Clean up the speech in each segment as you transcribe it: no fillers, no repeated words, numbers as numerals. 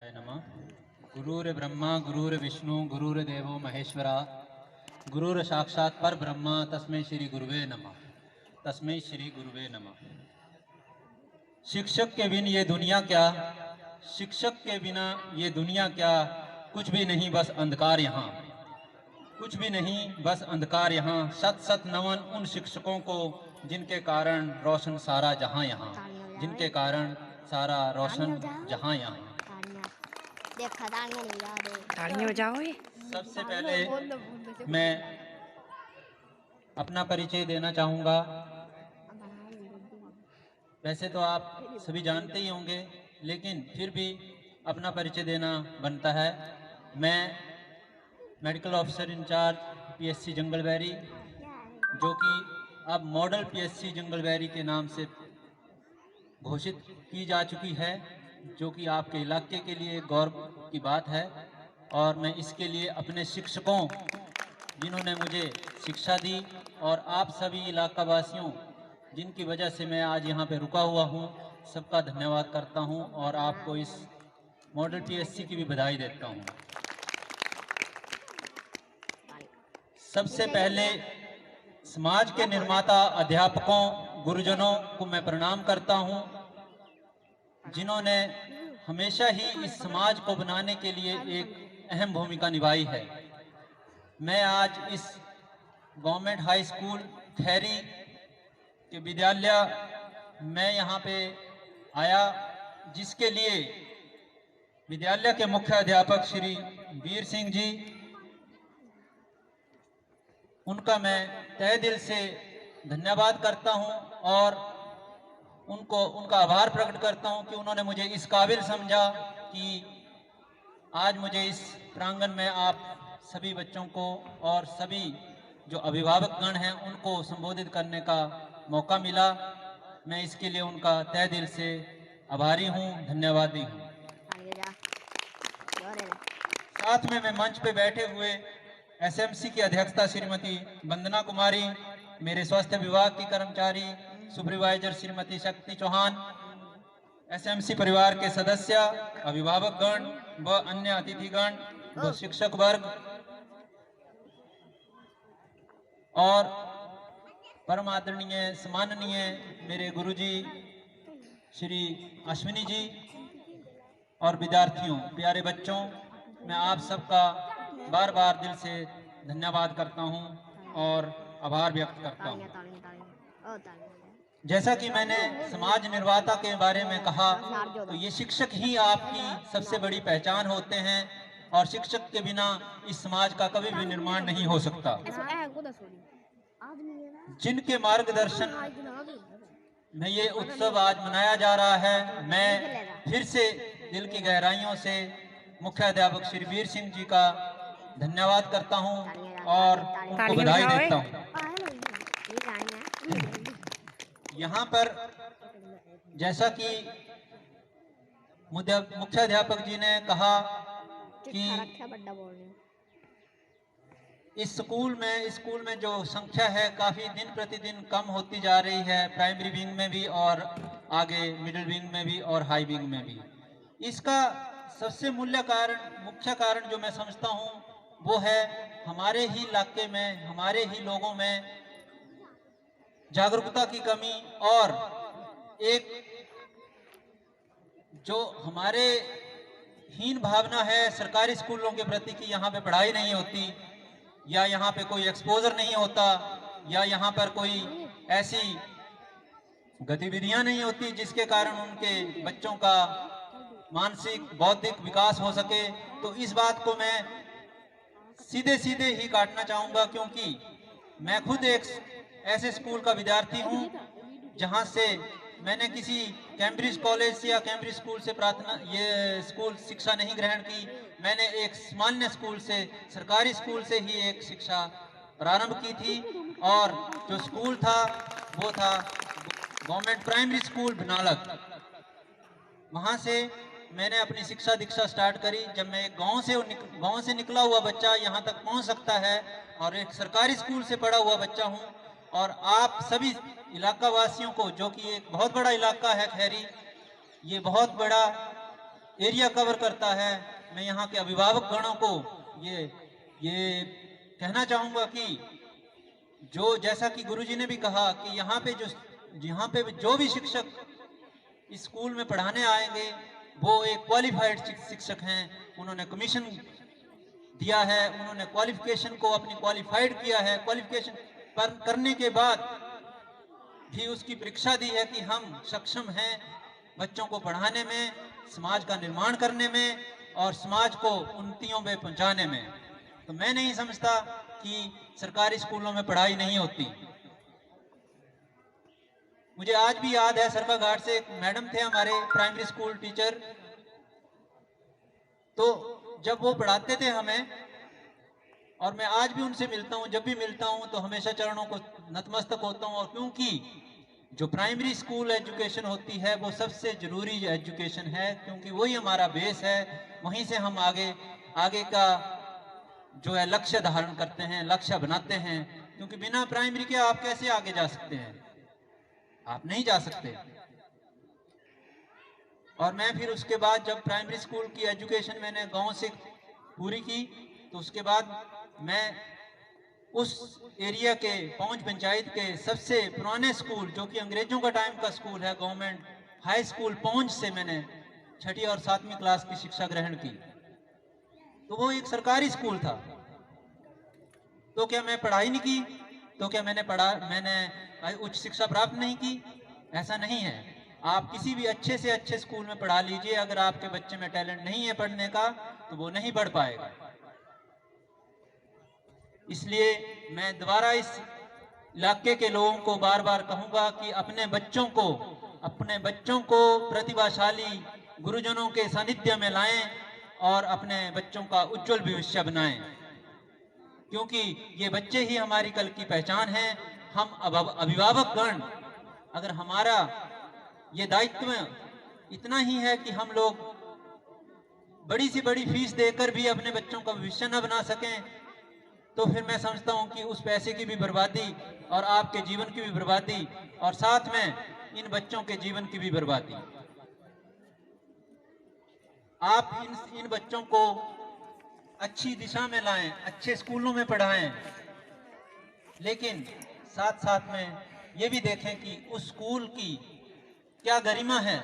नमः। गुरुर्ब्रह्मा गुरुर्विष्णु गुरुर्देवो महेश्वरा गुरुर साक्षात् पर ब्रह्मा तस्मै श्री गुरुवे नमः। तस्मै श्री गुरुवे नमः। शिक्षक के बिन ये दुनिया क्या, शिक्षक के बिना ये दुनिया क्या, कुछ भी नहीं बस अंधकार यहाँ, कुछ भी नहीं बस अंधकार यहाँ। सत सत नमन उन शिक्षकों को जिनके कारण रोशन सारा जहां यहाँ, जिनके कारण सारा रोशन जहां यहाँ। तालियां बजाओ। सबसे पहले मैं अपना परिचय देना चाहूँगा। वैसे तो आप सभी जानते ही होंगे, लेकिन फिर भी अपना परिचय देना बनता है। मैं मेडिकल ऑफिसर इंचार्ज पीएससी जंगलबैरी, जो कि अब मॉडल पीएससी जंगलबैरी के नाम से घोषित की जा चुकी है, जो कि आपके इलाके के लिए गौरव की बात है। और मैं इसके लिए अपने शिक्षकों, जिन्होंने मुझे शिक्षा दी, और आप सभी इलाका वासियों जिनकी वजह से मैं आज यहाँ पे रुका हुआ हूँ, सबका धन्यवाद करता हूँ और आपको इस मॉडल पीएससी की भी बधाई देता हूँ। सबसे पहले समाज के निर्माता अध्यापकों गुरुजनों को मैं प्रणाम करता हूँ, जिन्होंने हमेशा ही इस समाज को बनाने के लिए एक अहम भूमिका निभाई है। मैं आज इस गवर्नमेंट हाई स्कूल खैरी के विद्यालय मैं यहाँ पे आया, जिसके लिए विद्यालय के मुख्य अध्यापक श्री वीर सिंह जी, उनका मैं तहे दिल से धन्यवाद करता हूँ और उनका आभार प्रकट करता हूँ कि उन्होंने मुझे इस काबिल समझा कि आज मुझे इस प्रांगण में आप सभी बच्चों को और सभी जो अभिभावक गण हैं उनको संबोधित करने का मौका मिला। मैं इसके लिए उनका तहे दिल से आभारी हूँ, धन्यवादी हूँ। साथ में मैं मंच पे बैठे हुए एसएमसी की अध्यक्षता श्रीमती वंदना कुमारी, मेरे स्वास्थ्य विभाग की कर्मचारी सुपरवाइजर श्रीमती शक्ति चौहान, एसएमसी परिवार के सदस्य, अभिभावक गण व अन्य अतिथिगण व शिक्षक वर्ग, और परम आदरणीय सम्माननीय मेरे गुरुजी श्री अश्विनी जी, और विद्यार्थियों, प्यारे बच्चों, मैं आप सबका बार बार दिल से धन्यवाद करता हूं और आभार व्यक्त करता हूं। जैसा कि मैंने समाज निर्माता के बारे में कहा, तो ये शिक्षक ही आपकी सबसे बड़ी पहचान होते हैं और शिक्षक के बिना इस समाज का कभी भी निर्माण नहीं हो सकता। जिनके मार्गदर्शन में ये उत्सव आज मनाया जा रहा है, मैं फिर से दिल की गहराइयों से मुख्य अध्यापक श्री वीर सिंह जी का धन्यवाद करता हूं और उनको बधाई देता हूं। यहाँ पर जैसा कि मुख्य अध्यापक जी ने कहा कि इस स्कूल में जो संख्या है काफ़ी दिन प्रतिदिन कम होती जा रही है, प्राइमरी विंग में भी और आगे मिडिल विंग में भी और हाई विंग में भी। इसका सबसे मुख्य कारण जो मैं समझता हूँ वो है हमारे ही इलाके में, हमारे ही लोगों में जागरूकता की कमी, और एक जो हमारे हीन भावना है सरकारी स्कूलों के प्रति कि यहाँ पे पढ़ाई नहीं होती, या यहाँ पे कोई एक्सपोजर नहीं होता, या यहाँ पर कोई ऐसी गतिविधियां नहीं होती जिसके कारण उनके बच्चों का मानसिक बौद्धिक विकास हो सके। तो इस बात को मैं सीधे सीधे ही काटना चाहूँगा, क्योंकि मैं खुद एक ऐसे स्कूल का विद्यार्थी हूँ जहाँ से मैंने किसी कैम्ब्रिज कॉलेज से या कैम्ब्रिज स्कूल से स्कूल शिक्षा नहीं ग्रहण की। मैंने एक सामान्य स्कूल से, सरकारी स्कूल से ही एक शिक्षा प्रारंभ की थी, और जो स्कूल था वो था गवर्नमेंट प्राइमरी स्कूल बनालक। वहाँ से मैंने अपनी शिक्षा दीक्षा स्टार्ट करी। जब मैं एक गांव से निकला हुआ बच्चा यहाँ तक पहुँच सकता है, और एक सरकारी स्कूल से पढ़ा हुआ बच्चा हूँ, और आप सभी इलाका वासियों को, जो कि एक बहुत बड़ा इलाका है खैरी, ये बहुत बड़ा एरिया कवर करता है। मैं यहाँ के अभिभावक गणों को ये कहना चाहूँगा कि जो जैसा कि गुरुजी ने भी कहा कि यहाँ पे जो भी शिक्षक इस स्कूल में पढ़ाने आएंगे वो एक क्वालिफाइड शिक्षक हैं। उन्होंने कमीशन दिया है, उन्होंने क्वालिफिकेशन को अपनी क्वालिफाइड किया है, क्वालिफिकेशन पर करने के बाद भी उसकी परीक्षा दी है कि हम सक्षम हैं बच्चों को पढ़ाने में, समाज का निर्माण करने में और समाज को उन्नतियों में पहुंचाने में। तो मैं नहीं समझता कि सरकारी स्कूलों में पढ़ाई नहीं होती। मुझे आज भी याद है, सरका घाट से एक मैडम थे हमारे प्राइमरी स्कूल टीचर, तो जब वो पढ़ाते थे हमें, और मैं आज भी उनसे मिलता हूँ, जब भी मिलता हूँ तो हमेशा चरणों को नतमस्तक होता हूँ। और क्योंकि जो प्राइमरी स्कूल एजुकेशन होती है वो सबसे जरूरी एजुकेशन है, क्योंकि वही हमारा बेस है, वहीं से हम आगे का जो है लक्ष्य धारण करते हैं, लक्ष्य बनाते हैं। क्योंकि बिना प्राइमरी के आप कैसे आगे जा सकते हैं? आप नहीं जा सकते। और मैं फिर उसके बाद जब प्राइमरी स्कूल की एजुकेशन मैंने गांव से पूरी की, तो उसके बाद मैं उस एरिया के पौंच पंचायत के सबसे पुराने स्कूल, जो कि अंग्रेजों का टाइम का स्कूल है, गवर्नमेंट हाई स्कूल पौंच से मैंने 6ठी और 7वीं क्लास की शिक्षा ग्रहण की। तो वो एक सरकारी स्कूल था। तो क्या मैं पढ़ाई नहीं की? तो क्या मैंने उच्च शिक्षा प्राप्त नहीं की? ऐसा नहीं है। आप किसी भी अच्छे से अच्छे स्कूल में पढ़ा लीजिए, अगर आपके बच्चे में टैलेंट नहीं है पढ़ने का तो वो नहीं पढ़ पाएगा। इसलिए मैं दोबारा इस इलाके के लोगों को बार बार कहूंगा कि अपने बच्चों को प्रतिभाशाली गुरुजनों के सानिध्य में लाएं और अपने बच्चों का उज्जवल भविष्य बनाएं, क्योंकि ये बच्चे ही हमारी कल की पहचान हैं। हम अभिभावक गण, अगर हमारा ये दायित्व इतना ही है कि हम लोग बड़ी से बड़ी फीस देकर भी अपने बच्चों का भविष्य न बना सकें, तो फिर मैं समझता हूं कि उस पैसे की भी बर्बादी और आपके जीवन की भी बर्बादी, और साथ में इन बच्चों के जीवन की भी बर्बादी। आप इन बच्चों को अच्छी दिशा में लाएं, अच्छे स्कूलों में पढ़ाएं, लेकिन साथ साथ में ये भी देखें कि उस स्कूल की क्या गरिमा है,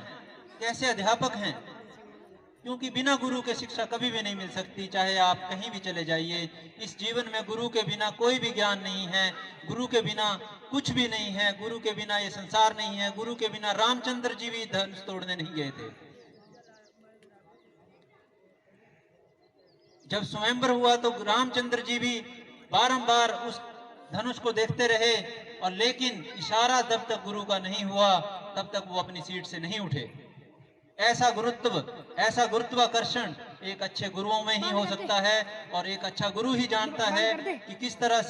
कैसे अध्यापक हैं, क्योंकि बिना गुरु के शिक्षा कभी भी नहीं मिल सकती। चाहे आप कहीं भी चले जाइए, इस जीवन में गुरु के बिना कोई भी ज्ञान नहीं है, गुरु के बिना कुछ भी नहीं है, गुरु के बिना ये संसार नहीं है। गुरु के बिना रामचंद्र जी भी धनुष तोड़ने नहीं गए थे। जब स्वयंवर हुआ तो रामचंद्र जी भी बारंबार उस धनुष को देखते रहे, और लेकिन इशारा जब तक गुरु का नहीं हुआ तब तक वो अपनी सीट से नहीं उठे। ऐसा गुरुत्वाकर्षण एक अच्छे गुरुओं में ही हो सकता है, और एक अच्छा गुरु ही जानता है कि किस तरह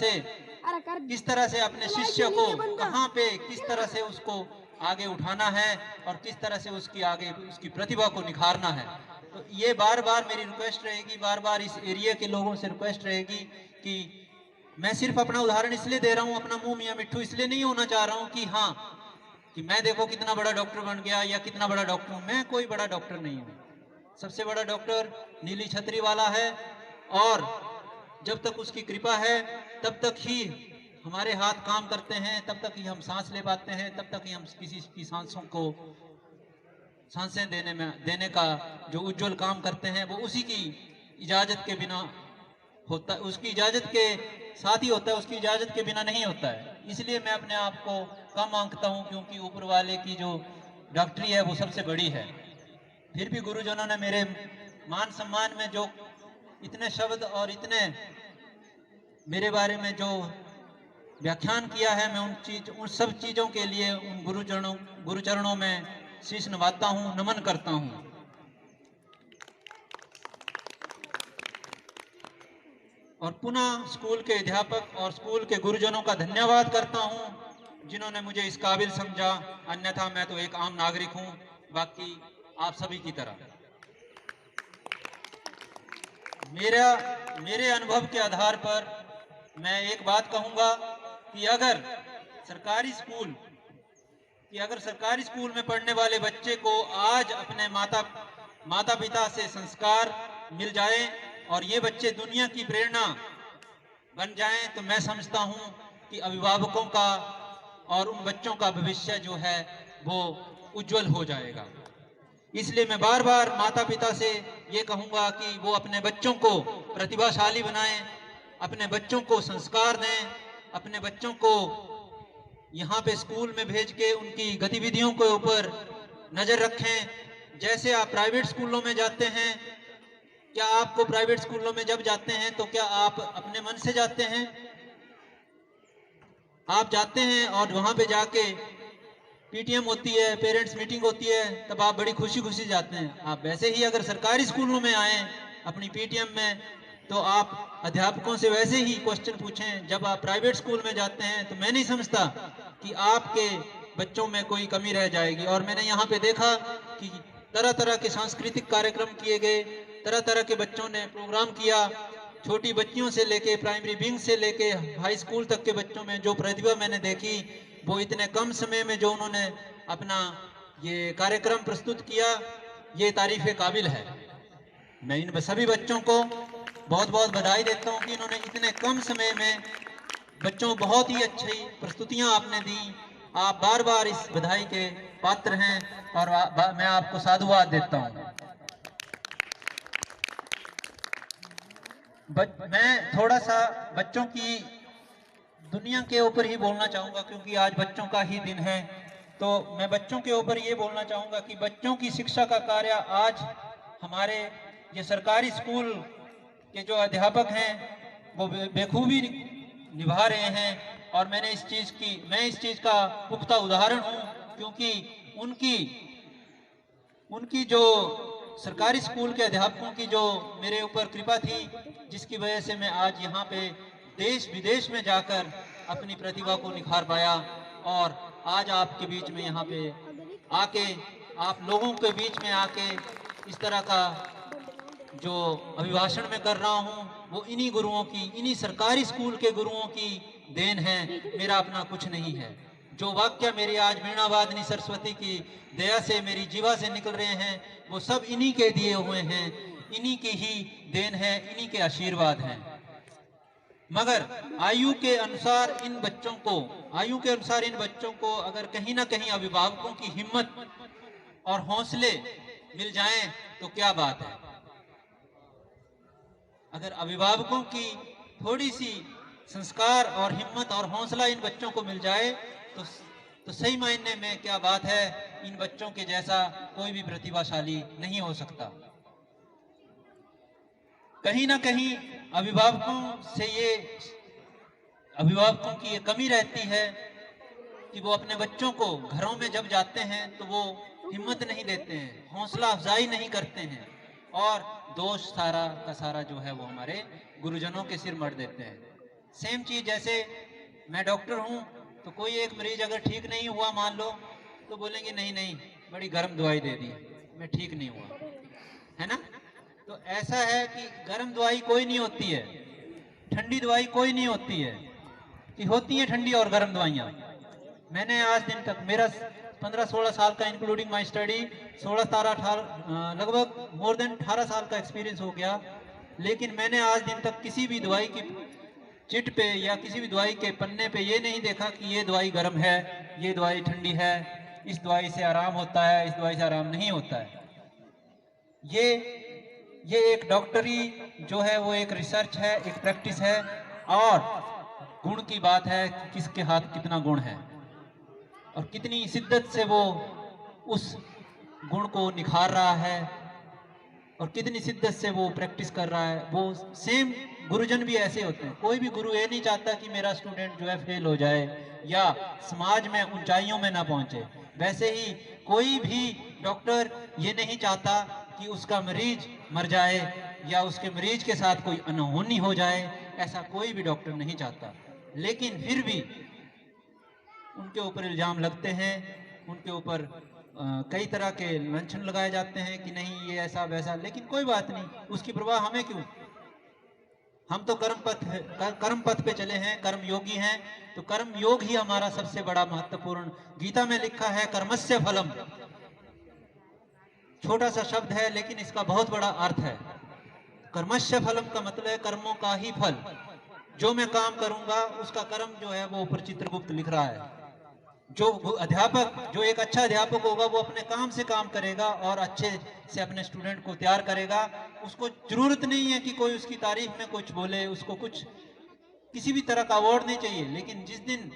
से अपने शिष्य को कहां पे किस तरह से उसको आगे उठाना है और किस तरह से उसकी प्रतिभा को निखारना है। तो ये बार बार मेरी रिक्वेस्ट रहेगी, बार बार इस एरिया के लोगों से रिक्वेस्ट रहेगी कि मैं सिर्फ अपना उदाहरण इसलिए दे रहा हूं, अपना मुंह मियां मिट्ठू इसलिए नहीं होना चाह रहा हूं कि हाँ कि मैं देखो कितना बड़ा डॉक्टर बन गया या कितना बड़ा डॉक्टर हूं। मैं कोई बड़ा डॉक्टर नहीं हूं। सबसे बड़ा डॉक्टर नीली छतरी वाला है, और जब तक उसकी कृपा है तब तक ही हमारे हाथ काम करते हैं, तब तक ही हम सांस ले पाते हैं, तब तक ही हम किसी की सांसें देने का जो उज्जवल काम करते हैं वो उसी की इजाजत के बिना होता है, उसकी इजाजत के साथ ही होता है, उसकी इजाजत के बिना नहीं होता है। इसलिए मैं अपने आप को कम आंकता हूं, क्योंकि ऊपर वाले की जो डॉक्टरी है वो सबसे बड़ी है। फिर भी गुरुजनों ने मेरे मान सम्मान में जो इतने शब्द और इतने मेरे बारे में जो व्याख्यान किया है, मैं उन सब चीजों के लिए उन गुरुचरणों में शीश नवाता हूं, नमन करता हूं। और पुनः स्कूल के अध्यापक और स्कूल के गुरुजनों का धन्यवाद करता हूं, जिन्होंने मुझे इस काबिल समझा। अन्यथा मैं तो एक आम नागरिक हूं, बाकी आप सभी की तरह। मेरे अनुभव के आधार पर मैं एक बात कहूंगा कि अगर सरकारी स्कूल में पढ़ने वाले बच्चे को आज अपने माता पिता से संस्कार मिल जाए और ये बच्चे दुनिया की प्रेरणा बन जाएं, तो मैं समझता हूं कि अभिभावकों का और उन बच्चों का भविष्य जो है वो उज्जवल हो जाएगा। इसलिए मैं बार बार माता पिता से ये कहूंगा कि वो अपने बच्चों को प्रतिभाशाली बनाएं, अपने बच्चों को संस्कार दें, अपने बच्चों को यहाँ पे स्कूल में भेज के उनकी गतिविधियों के ऊपर नजर रखें। जैसे आप प्राइवेट स्कूलों में जाते हैं, क्या आपको प्राइवेट स्कूलों में जब जाते हैं तो क्या आप अपने मन से जाते हैं? आप जाते हैं और वहां पे जाके पीटीएम होती है, पेरेंट्स मीटिंग होती है, तब आप बड़ी खुशी खुशी जाते हैं। आप वैसे ही अगर सरकारी स्कूलों में आए अपनी पीटीएम में, तो आप अध्यापकों से वैसे ही क्वेश्चन पूछें जब आप प्राइवेट स्कूल में जाते हैं। तो मैं नहीं समझता कि आपके बच्चों में कोई कमी रह जाएगी। और मैंने यहाँ पे देखा कि तरह तरह के सांस्कृतिक कार्यक्रम किए गए, तरह तरह के बच्चों ने प्रोग्राम किया, छोटी बच्चियों से लेके प्राइमरी विंग से लेके हाई स्कूल तक के बच्चों में जो प्रतिभा मैंने देखी, वो इतने कम समय में जो उन्होंने अपना ये कार्यक्रम प्रस्तुत किया, ये तारीफ काबिल है। मैं इन सभी बच्चों को बहुत बहुत बधाई देता हूं कि इन्होंने इतने कम समय में बच्चों बहुत ही अच्छी प्रस्तुतियां आपने दी। आप बार बार इस बधाई के पात्र हैं और मैं आपको साधुवाद देता हूं। मैं थोड़ा सा बच्चों की दुनिया के ऊपर ही बोलना चाहूंगा, क्योंकि आज बच्चों का ही दिन है। तो मैं बच्चों के ऊपर ये बोलना चाहूंगा कि बच्चों की शिक्षा का कार्य आज हमारे ये सरकारी स्कूल के जो अध्यापक हैं वो बेखूबी निभा रहे हैं। और मैं इस चीज का पुख्ता उदाहरण हूं, क्योंकि उनकी जो सरकारी स्कूल के अध्यापकों की जो मेरे ऊपर कृपा थी, जिसकी वजह से मैं आज यहाँ पे देश विदेश में जाकर अपनी प्रतिभा को निखार पाया। और आज आपके बीच में यहाँ पे आके, आप लोगों के बीच में आके इस तरह का जो अभिभाषण मैं कर रहा हूँ, वो इन्हीं गुरुओं की, इन्हीं सरकारी स्कूल के गुरुओं की देन है, मेरा अपना कुछ नहीं है। जो वाक्य मेरी आज वीणावादिनी सरस्वती की दया से मेरी जीवा से निकल रहे हैं, वो सब इन्हीं के दिए हुए हैं, इन्हीं की ही देन है, इन्हीं के आशीर्वाद हैं। मगर आयु के अनुसार इन बच्चों को अगर कहीं ना कहीं अभिभावकों की हिम्मत और हौसले मिल जाएं तो क्या बात है। अगर अभिभावकों की थोड़ी सी संस्कार और हिम्मत और हौसला इन बच्चों को मिल जाए तो सही मायने में क्या बात है, इन बच्चों के जैसा कोई भी प्रतिभाशाली नहीं हो सकता। कहीं ना कहीं अभिभावकों की ये कमी रहती है कि वो अपने बच्चों को घरों में जब जाते हैं तो वो हिम्मत नहीं देते हैं, हौसला अफजाई नहीं करते हैं, और दोष सारा का सारा जो है वो हमारे गुरुजनों के सिर मर देते हैं। सेम चीज जैसे मैं डॉक्टर हूँ, तो कोई एक मरीज अगर ठीक नहीं हुआ मान लो, तो बोलेंगे नहीं नहीं बड़ी गर्म दवाई दे दी, मैं ठीक नहीं हुआ, है ना। तो ऐसा है कि गर्म दवाई कोई नहीं होती है, ठंडी दवाई कोई नहीं होती है, कि होती है ठंडी और गर्म दवाइयाँ। मैंने आज दिन तक मेरा 15-16 साल का इंक्लूडिंग माई स्टडी 16-18 लगभग मोर देन 18 साल का एक्सपीरियंस हो गया, लेकिन मैंने आज दिन तक किसी भी दवाई की चिट पे या किसी भी दवाई के पन्ने पे ये नहीं देखा कि ये दवाई गर्म है, ये दवाई ठंडी है, इस दवाई से आराम होता है, इस दवाई से आराम नहीं होता है। ये एक डॉक्टरी जो है वो एक रिसर्च है, एक प्रैक्टिस है, और गुण की बात है कि किसके हाथ कितना गुण है और कितनी शिद्दत से वो उस गुण को निखार रहा है और कितनी शिद्दत से वो प्रैक्टिस कर रहा है। वो सेम गुरुजन भी ऐसे होते हैं। कोई भी गुरु ये नहीं चाहता कि मेरा स्टूडेंट जो है फेल हो जाए या समाज में ऊंचाइयों में ना पहुंचे। वैसे ही कोई भी डॉक्टर ये नहीं चाहता कि उसका मरीज मर जाए या उसके मरीज के साथ कोई अनहोनी हो जाए, ऐसा कोई भी डॉक्टर नहीं चाहता। लेकिन फिर भी उनके ऊपर इल्जाम लगते हैं, उनके ऊपर कई तरह के लांछन लगाए जाते हैं कि नहीं ये ऐसा वैसा, लेकिन कोई बात नहीं, उसकी परवाह हमें क्यों। हम तो कर्म पथ पे चले हैं, कर्म योगी हैं, तो कर्म योग ही हमारा सबसे बड़ा महत्वपूर्ण। गीता में लिखा है कर्मस्य फलम, छोटा सा शब्द है लेकिन इसका बहुत बड़ा अर्थ है। कर्मस्य फलम का मतलब है कर्मों का ही फल। जो मैं काम करूंगा उसका कर्म जो है वो ऊपर चित्रगुप्त लिख रहा है। जो अध्यापक, जो एक अच्छा अध्यापक होगा वो अपने काम से काम करेगा और अच्छे से अपने स्टूडेंट को तैयार करेगा। उसको जरूरत नहीं है कि कोई उसकी तारीफ में कुछ बोले, उसको कुछ किसी भी तरह का अवार्ड नहीं चाहिए। लेकिन जिस दिन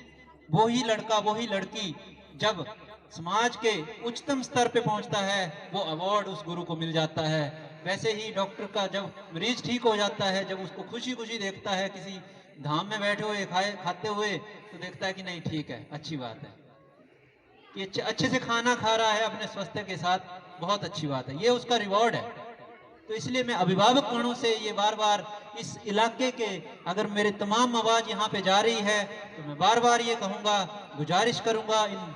वो ही लड़का, वो ही लड़की जब समाज के उच्चतम स्तर पे पहुंचता है, वो अवार्ड उस गुरु को मिल जाता है। वैसे ही डॉक्टर का जब मरीज ठीक हो जाता है, जब उसको खुशी खुशी देखता है किसी धाम में बैठे हुए खाते हुए, तो देखता है कि नहीं ठीक है, अच्छी बात है कि अच्छे से खाना खा रहा है अपने स्वास्थ्य के साथ, बहुत अच्छी बात है, ये उसका रिवॉर्ड है। तो इसलिए मैं अभिभावक गणों से ये बार बार इस इलाके के, अगर मेरे तमाम आवाज यहाँ पे जा रही है तो मैं बार बार ये कहूँगा, गुजारिश करूँगा इन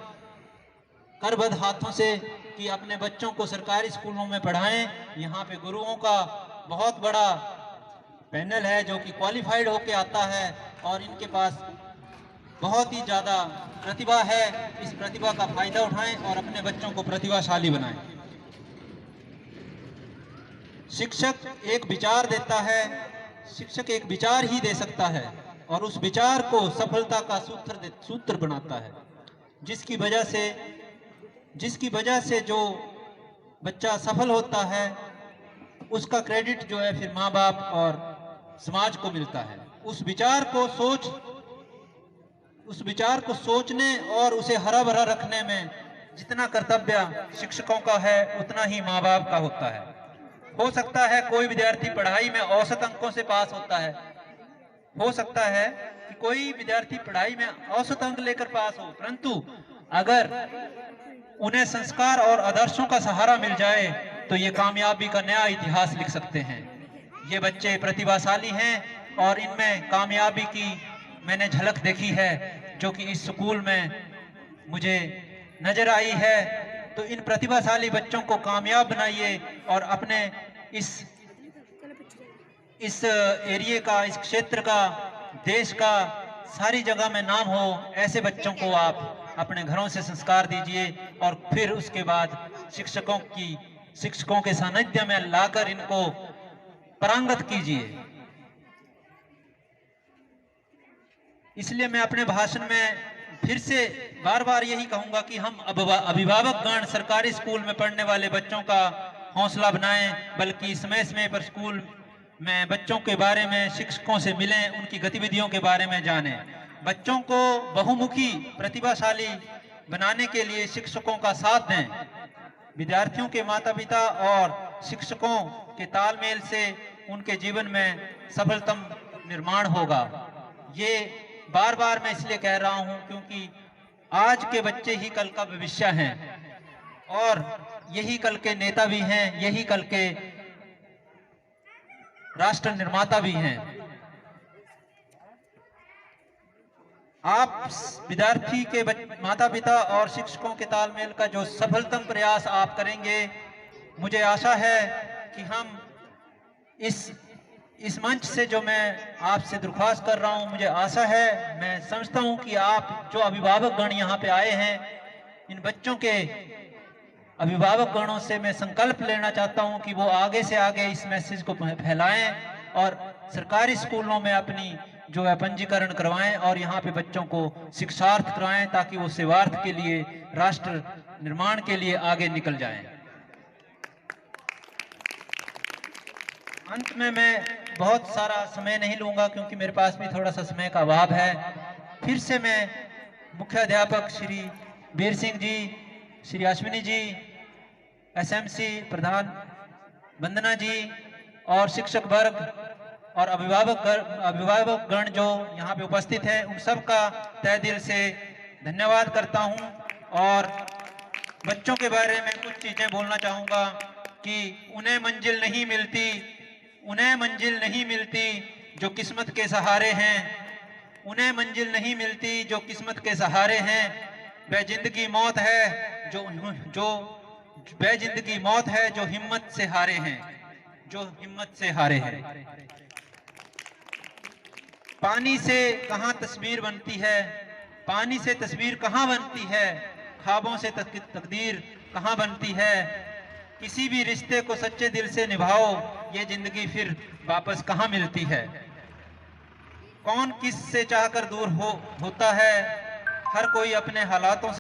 करबद्ध हाथों से कि अपने बच्चों को सरकारी स्कूलों में पढ़ाएं। यहाँ पे गुरुओं का बहुत बड़ा पैनल है जो कि क्वालिफाइड होके आता है और इनके पास बहुत ही ज़्यादा प्रतिभा है। इस प्रतिभा का फायदा उठाएं और अपने बच्चों को प्रतिभाशाली बनाएं। शिक्षक एक विचार देता है, शिक्षक एक विचार ही दे सकता है और उस विचार को सफलता का सूत्र बनाता है, जिसकी वजह से जो बच्चा सफल होता है उसका क्रेडिट जो है फिर माँ बाप और समाज को मिलता है। उस विचार को सोचने और उसे हरा भरा रखने में जितना कर्तव्य शिक्षकों का है उतना ही माँ बाप का होता है। हो सकता है कोई विद्यार्थी पढ़ाई में औसत अंकों से पास होता है, हो सकता है कि कोई विद्यार्थी पढ़ाई में औसत अंक लेकर पास हो, परंतु अगर उन्हें संस्कार और आदर्शों का सहारा मिल जाए तो ये कामयाबी का नया इतिहास लिख सकते हैं। ये बच्चे प्रतिभाशाली हैं और इनमें कामयाबी की मैंने झलक देखी है जो कि इस स्कूल में मुझे नजर आई है। तो इन प्रतिभाशाली बच्चों को कामयाब बनाइए और अपने इस एरिया का, इस क्षेत्र का, देश का, सारी जगह में नाम हो। ऐसे बच्चों को आप अपने घरों से संस्कार दीजिए और फिर उसके बाद शिक्षकों के सानिध्य में लाकर इनको पारंगत कीजिए। इसलिए मैं अपने भाषण में फिर से बार बार यही कहूंगा कि हम अभिभावक गण सरकारी स्कूल में पढ़ने वाले बच्चों का हौसला बनाएं, बल्कि समय समय पर स्कूल में बच्चों के बारे में शिक्षकों से मिलें, उनकी गतिविधियों के बारे में जानें। बच्चों को बहुमुखी प्रतिभाशाली बनाने के लिए शिक्षकों का साथ दें। विद्यार्थियों के माता पिता और शिक्षकों के तालमेल से उनके जीवन में सफलतम निर्माण होगा। ये बार बार मैं इसलिए कह रहा हूं क्योंकि आज के बच्चे ही कल का भविष्य हैं और यही कल के नेता भी हैं, यही कल के राष्ट्र निर्माता भी हैं। आप विद्यार्थी के माता पिता और शिक्षकों के तालमेल का जो सफलतम प्रयास आप करेंगे, मुझे आशा है कि हम इस मंच से जो मैं आपसे दरख्वास्त कर रहा हूं, मुझे आशा है, मैं समझता हूं कि आप जो अभिभावक गण यहाँ पे आए हैं, इन बच्चों के अभिभावक गणों से मैं संकल्प लेना चाहता हूं कि वो आगे से आगे इस मैसेज को फैलाएं और सरकारी स्कूलों में अपनी जो है पंजीकरण करवाएं और यहाँ पे बच्चों को शिक्षार्थ कराएं ताकि वो सेवार्थ के लिए, राष्ट्र निर्माण के लिए आगे निकल जाएं। अंत में मैं बहुत सारा समय नहीं लूंगा क्योंकि मेरे पास भी थोड़ा सा समय का अभाव है। फिर से मैं मुख्याध्यापक श्री वीर सिंह जी, श्री अश्विनी जी, एसएमसी प्रधान वंदना जी और शिक्षक वर्ग और अभिभावक गण जो यहाँ पे उपस्थित है, उन सब का तहे दिल से धन्यवाद करता हूँ। और बच्चों के बारे में कुछ चीजें बोलना चाहूँगा कि उन्हें मंजिल नहीं मिलती जो किस्मत के सहारे हैं, उन्हें मंजिल नहीं मिलती जो किस्मत के सहारे हैं। वह जिंदगी मौत है जो हिम्मत से हारे हैं, पानी से कहाँ तस्वीर बनती है, पानी से तस्वीर कहाँ बनती है, ख्वाबों से तकदीर कहाँ बनती है। किसी भी रिश्ते को सच्चे दिल से निभाओ, ये जिंदगी फिर वापस कहाँ मिलती है। कौन किस से चाहकर दूर होता है, हर कोई अपने हालातों से